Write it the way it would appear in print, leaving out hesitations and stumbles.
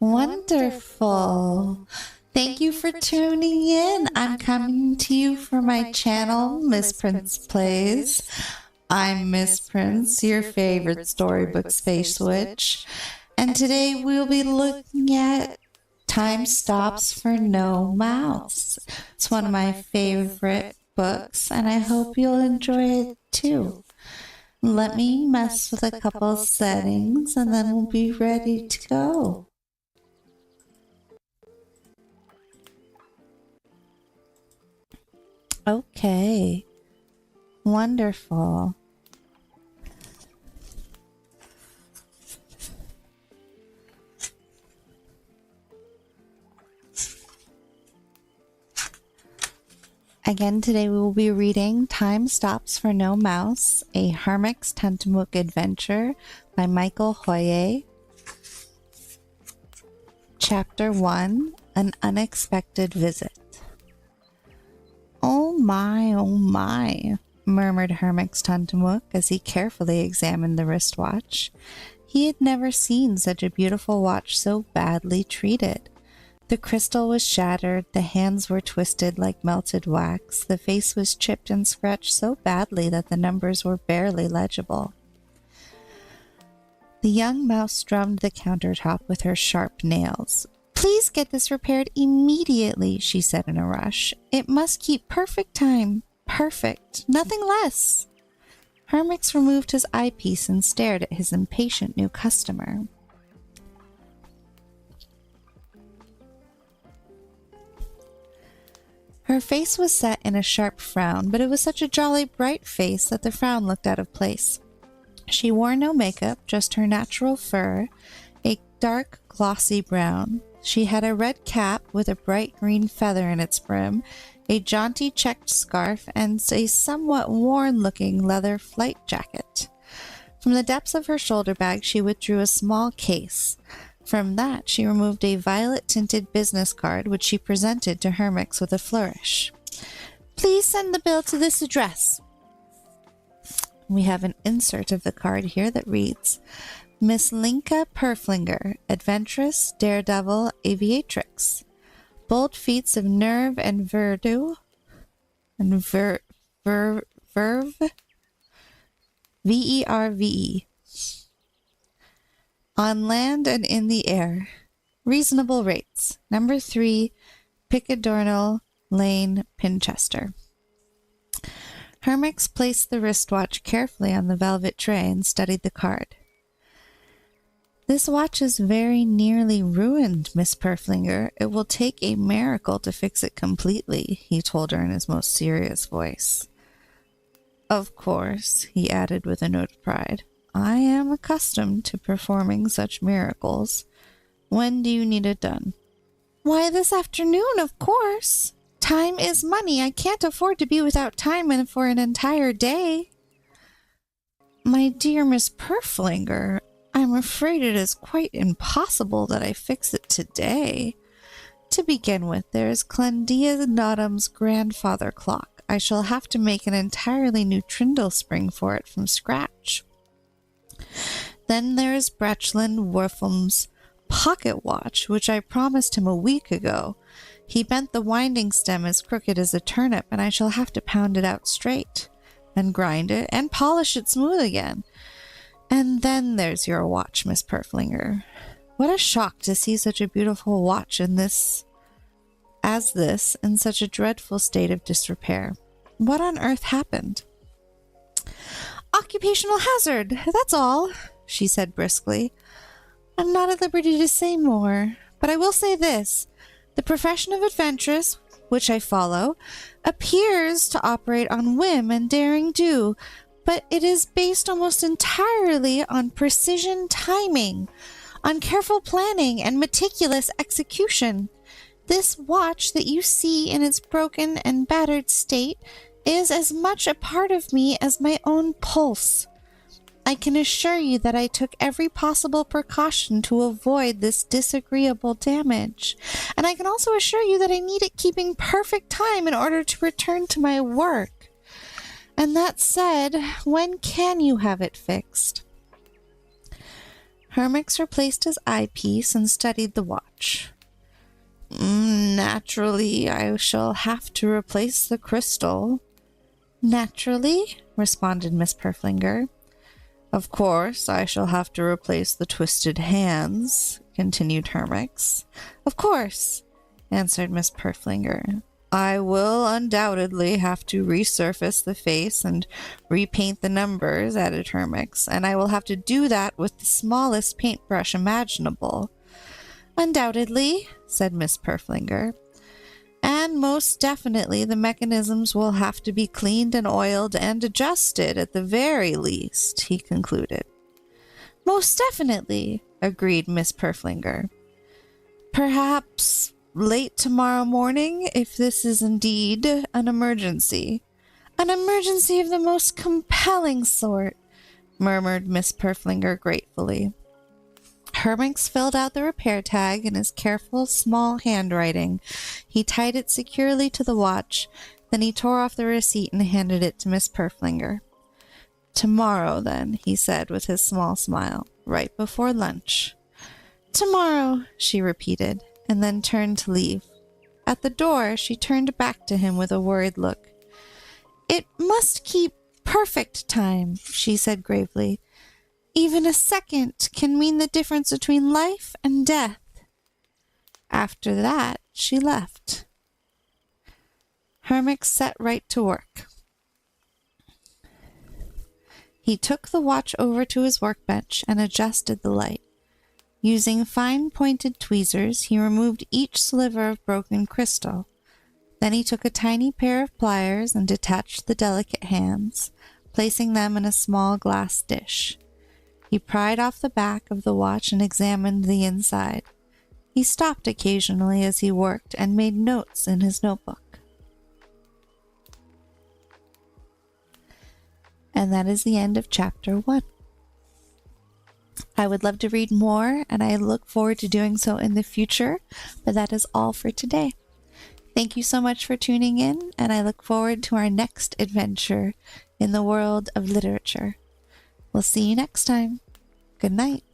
Wonderful. Thank you for tuning in. I'm coming to you from my channel, Miss Prince Plays. I'm Miss Prince, your favorite storybook space witch. And today we'll be looking at Time Stops for No Mouse. It's one of my favorite books, and I hope you'll enjoy it too. Let me mess with a couple settings, and then we'll be ready to go. Okay, wonderful. Again, today we will be reading Time Stops for No Mouse, a Hermix Tentemuk adventure by Michael Hoeye. Chapter 1, An Unexpected Visit. Oh my, murmured Hermix Tentemuk as he carefully examined the wristwatch. He had never seen such a beautiful watch so badly treated. The crystal was shattered, the hands were twisted like melted wax, the face was chipped and scratched so badly that the numbers were barely legible. The young mouse drummed the countertop with her sharp nails. "Please get this repaired immediately," she said in a rush. "It must keep perfect time. Perfect. Nothing less." Hermix removed his eyepiece and stared at his impatient new customer. Her face was set in a sharp frown, but it was such a jolly bright face that the frown looked out of place. She wore no makeup, just her natural fur, a dark glossy brown. She had a red cap with a bright green feather in its brim, a jaunty checked scarf, and a somewhat worn-looking leather flight jacket. From the depths of her shoulder bag she withdrew a small case. From that she removed a violet-tinted business card, which she presented to Hermix with a flourish. "Please send the bill to this address." We have an insert of the card here that reads, Miss Linka Purflinger, adventuress, daredevil, aviatrix. Bold feats of nerve and verve, V-E-R-V-E. On land and in the air. Reasonable rates. Number 3, Picadornal Lane, Pinchester. Hermix placed the wristwatch carefully on the velvet tray and studied the card. "This watch is very nearly ruined, Miss Purflinger. It will take a miracle to fix it completely," he told her in his most serious voice. "Of course," he added with a note of pride. "I am accustomed to performing such miracles. When do you need it done?" "Why, this afternoon, of course. Time is money. I can't afford to be without time for an entire day." "My dear Miss Purflinger, I'm afraid it is quite impossible that I fix it today. To begin with, there is Clendia Nottam's grandfather clock. I shall have to make an entirely new trindle spring for it from scratch. Then there is Bretchlin Worfham's pocket watch, which I promised him a week ago. He bent the winding stem as crooked as a turnip, and I shall have to pound it out straight, and grind it, and polish it smooth again. And then there's your watch, Miss Purflinger. What a shock to see such a beautiful watch in such a dreadful state of disrepair. What on earth happened?" "Occupational hazard, that's all," she said briskly. "I'm not at liberty to say more, but I will say this. The profession of adventuress, which I follow, appears to operate on whim and daring do, but it is based almost entirely on precision timing, on careful planning and meticulous execution. This watch that you see in its broken and battered state is as much a part of me as my own pulse. I can assure you that I took every possible precaution to avoid this disagreeable damage, and I can also assure you that I need it keeping perfect time in order to return to my work. And that said, when can you have it fixed?" Hermix replaced his eyepiece and studied the watch. Naturally, I shall have to replace the crystal. Naturally, responded Miss Purflinger. Of course, I shall have to replace the twisted hands, continued Hermix. Of course, answered Miss Purflinger. I will undoubtedly have to resurface the face and repaint the numbers, added Hermix, and I will have to do that with the smallest paintbrush imaginable. Undoubtedly, said Miss Purflinger. And most definitely the mechanisms will have to be cleaned and oiled and adjusted at the very least, he concluded. Most definitely, agreed Miss Purflinger. Perhaps late tomorrow morning, if this is indeed an emergency. An emergency of the most compelling sort, murmured Miss Purflinger gratefully. Hermix filled out the repair tag in his careful, small handwriting. He tied it securely to the watch. Then he tore off the receipt and handed it to Miss Purflinger. Tomorrow, then, he said with his small smile, right before lunch. Tomorrow, she repeated, and then turned to leave. At the door, she turned back to him with a worried look. It must keep perfect time, she said gravely. Even a second can mean the difference between life and death. After that, she left. Hermix set right to work. He took the watch over to his workbench and adjusted the light. Using fine-pointed tweezers, he removed each sliver of broken crystal. Then he took a tiny pair of pliers and detached the delicate hands, placing them in a small glass dish. He pried off the back of the watch and examined the inside. He stopped occasionally as he worked and made notes in his notebook. And that is the end of chapter 1. I would love to read more, and I look forward to doing so in the future, but that is all for today. Thank you so much for tuning in, and I look forward to our next adventure in the world of literature. We'll see you next time. Good night.